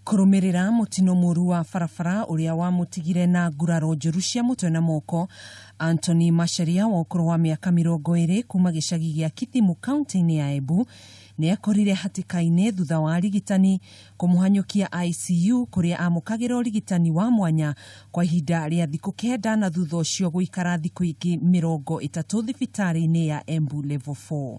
Kurumirira mutino muru wa farafara uria wa mutigire na nguraro njuru cia mutwe na moko, Anthony Macharia wa ukuru wa miaka 20 kuma gicagi gia Kithimu kaunti-ini ya Embu ni akorire hatikaine thutha wa arigitani kumuhanyukia ICU kuria amukagira urigitani wa mwanya kwa ihinda ria thiku 9 na thutha ucio guikara thiku ingi 30 thibitari-ini ya Embu level 4.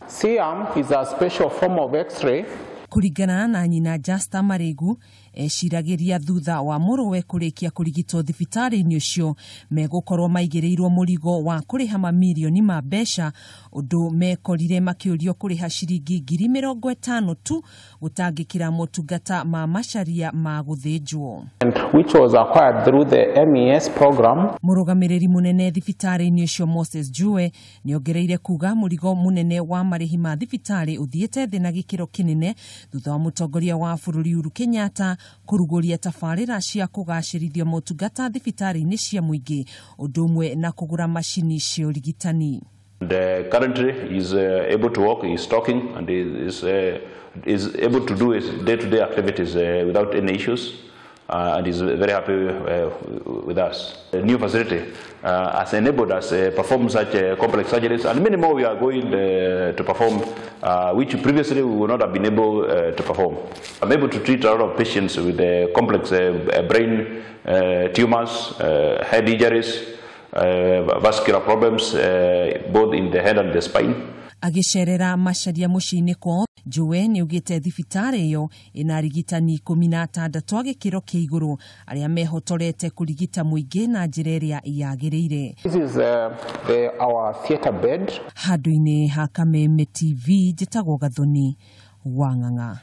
CM is a special form of X-ray. Kuringana na nyina Justa Maregu, eciragiria thutha wa muruwe kurikia kurigitwo thibitari-ini ucio megukorwo maigirirwo murigo wa kuriha mamilioni ma mbeca undu mekorire makiurio kuriha ciringi 50,000 tu gutangikira motungata ma Macharia ma guthinjwo, which was acquired through the MES program. Murugamiriri munene thibitari-ini ucio Moses Jue niongereire kuga murigo munene wa marihi ma thibitari uthiete thina gikiro kinene thutha wa mutongoria wa bururi Uhuru Kenyatta kuruguria tafarira cia kugacirithia motungata thibitari-ini cia muingi undu umwe na kugura mashini cia urigitani. Currently is able to walk, is talking, and is able to do his day-to-day activities without any issues. And is very happy with us. The new facility has enabled us to perform such complex surgeries, and many more we are going to perform, which previously we would not have been able to perform. I'm able to treat a lot of patients with complex brain tumors, head injuries, vascular problems, both in the head and the spine. Agicerera Macharia muciini kwao, Jue ni ugite thibitari iyo ina arigitani 16 agikiro kia iguru aria mehotorete kurigita muingi na njira iria yagiriire. This is our theater bed. Handu-ini ha Kameme TV, njitagwo Gathoni Wang'ang'a.